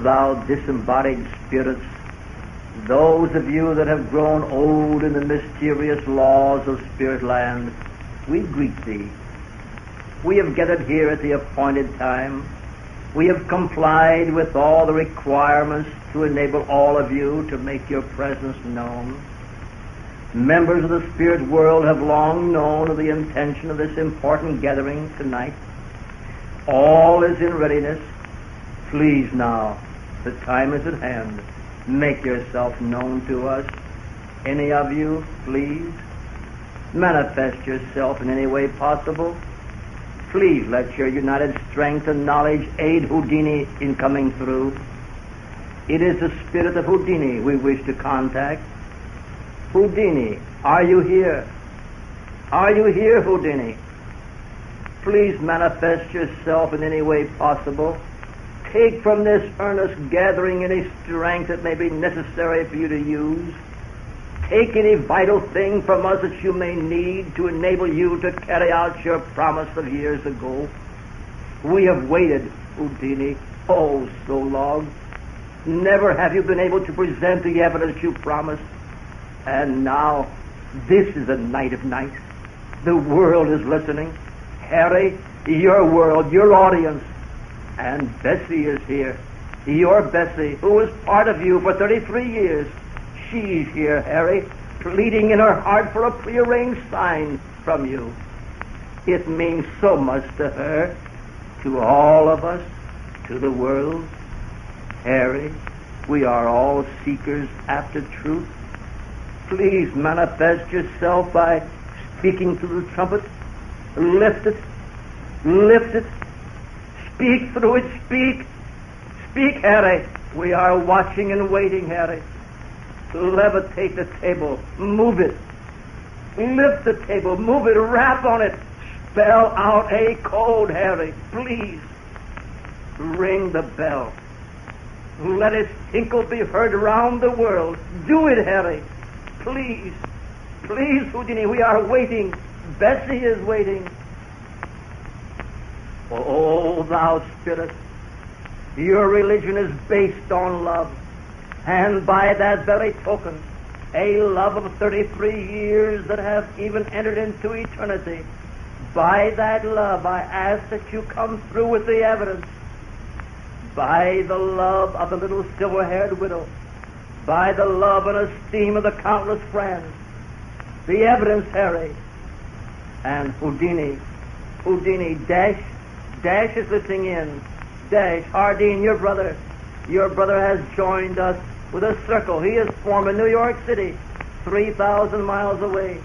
thou disembodied spirits, those of you that have grown old in the mysterious laws of spirit land, we greet thee. We have gathered here at the appointed time. We have complied with all the requirements to enable all of you to make your presence known. Members of the spirit world have long known of the intention of this important gathering tonight. All is in readiness. Please now, the time is at hand. Make yourself known to us. Any of you, please, manifest yourself in any way possible. Please let your united strength and knowledge aid Houdini in coming through. It is the spirit of Houdini we wish to contact. Houdini, are you here? Are you here, Houdini? Please manifest yourself in any way possible. Take from this earnest gathering any strength that may be necessary for you to use. Take any vital thing from us that you may need to enable you to carry out your promise of years ago. We have waited, Houdini, oh, so long. Never have you been able to present the evidence you promised. And now, this is a night of nights. The world is listening. Harry, your world, your audience. And Bessie is here. Your Bessie, who was part of you for 33 years. She's here, Harry, pleading in her heart for a prearranged sign from you. It means so much to her, to all of us, to the world. Harry, we are all seekers after truth. Please manifest yourself by speaking through the trumpet. Lift it. Lift it. Speak through it. Speak. Speak, Harry. We are watching and waiting, Harry. Levitate the table. Move it. Lift the table. Move it. Rap on it. Spell out a code, Harry. Please. Ring the bell. Let its tinkle be heard around the world. Do it, Harry. Please. Please, Houdini, we are waiting. Bessie is waiting. Oh, thou spirit, your religion is based on love. And by that very token, a love of 33 years that have even entered into eternity, by that love I ask that you come through with the evidence. By the love of the little silver-haired widow, by the love and esteem of the countless friends, the evidence, Harry. And Houdini, Dash is listening in. Dash, Hardine, your brother has joined us with a circle he has formed in New York City, 3,000 miles away.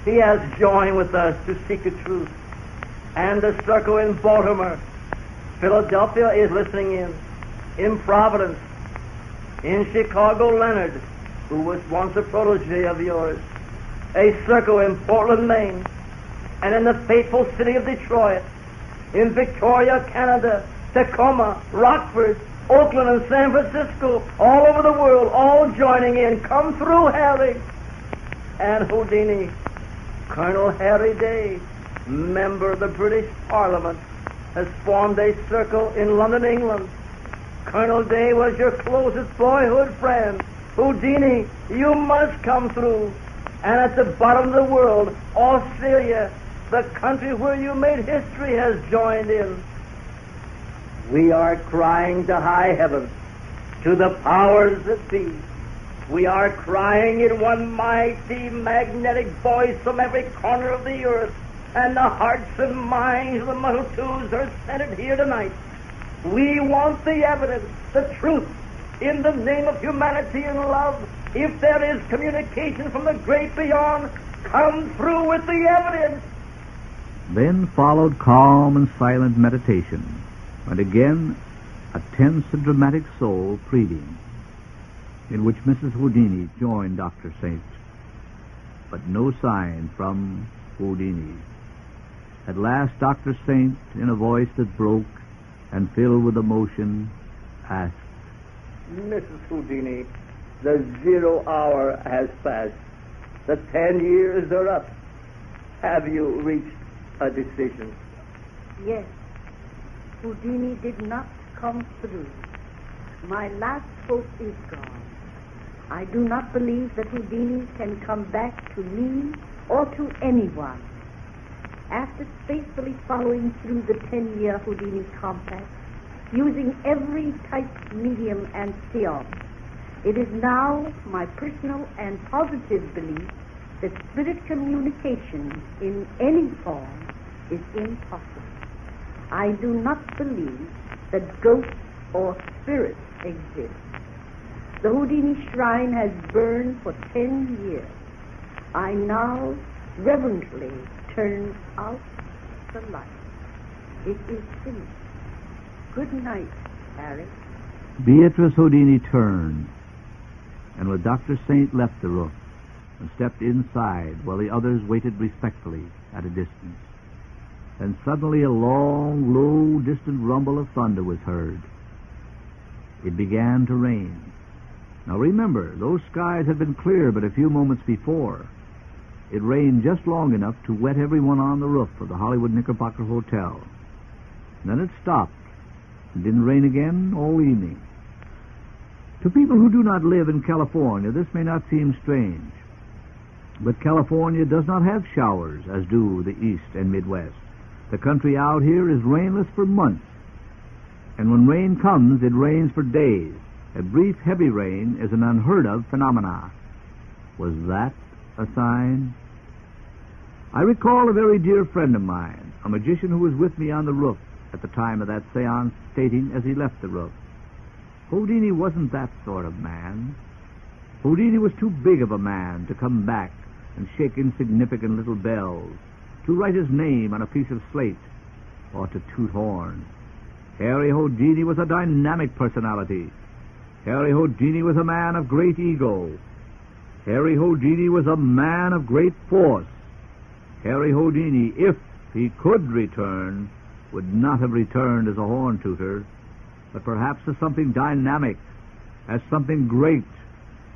He has joined with us to seek the truth. And the circle in Baltimore, Philadelphia is listening in Providence, in Chicago, Leonard, who was once a protege of yours, a circle in Portland, Maine, and in the faithful city of Detroit, in Victoria, Canada, Tacoma, Rockford, Oakland, and San Francisco, all over the world, all joining in. Come through, Harry. And Houdini, Colonel Harry Day, member of the British Parliament, has formed a circle in London, England. Colonel Day was your closest boyhood friend. Houdini, you must come through. And at the bottom of the world, Australia, the country where you made history, has joined in. We are crying to high heaven, to the powers that be. We are crying in one mighty magnetic voice from every corner of the earth, and the hearts and minds of the multitudes are centered here tonight. We want the evidence, the truth, in the name of humanity and love. If there is communication from the great beyond, come through with the evidence. Then followed calm and silent meditation, and again a tense and dramatic soul pleading, in which Mrs. Houdini joined Dr. Saint. But no sign from Houdini. At last Dr. Saint, in a voice that broke and filled with emotion, asked, Mrs. Houdini, the 0 hour has passed. The 10 years are up. Have you reached a decision? Yes. Houdini did not come through. My last hope is gone. I do not believe that Houdini can come back to me or to anyone. After faithfully following through the 10-year Houdini compact, using every type, medium, and seance, it is now my personal and positive belief that spirit communication in any form is impossible. I do not believe that ghosts or spirits exist. The Houdini shrine has burned for 10 years. I now reverently turn out the light. It is finished. Good night, Harry. Beatrice Houdini turned, and with Dr. Saint left the roof and stepped inside while the others waited respectfully at a distance. Then suddenly a long, low, distant rumble of thunder was heard. It began to rain. Now remember, those skies had been clear but a few moments before. It rained just long enough to wet everyone on the roof of the Hollywood Knickerbocker Hotel. And then it stopped. It didn't rain again all evening. To people who do not live in California, this may not seem strange. But California does not have showers as do the East and Midwest. The country out here is rainless for months. And when rain comes, it rains for days. A brief, heavy rain is an unheard-of phenomenon. Was that a sign? I recall a very dear friend of mine, a magician who was with me on the roof at the time of that seance, stating as he left the roof, Houdini wasn't that sort of man. Houdini was too big of a man to come back and shake insignificant little bells, to write his name on a piece of slate, or to toot horns. Harry Houdini was a dynamic personality. Harry Houdini was a man of great ego. Harry Houdini was a man of great force. Harry Houdini, if he could return, would not have returned as a horn tooter, but perhaps as something dynamic, as something great,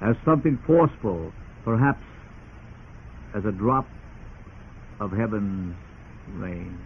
as something forceful, perhaps as a drop of heaven's rain.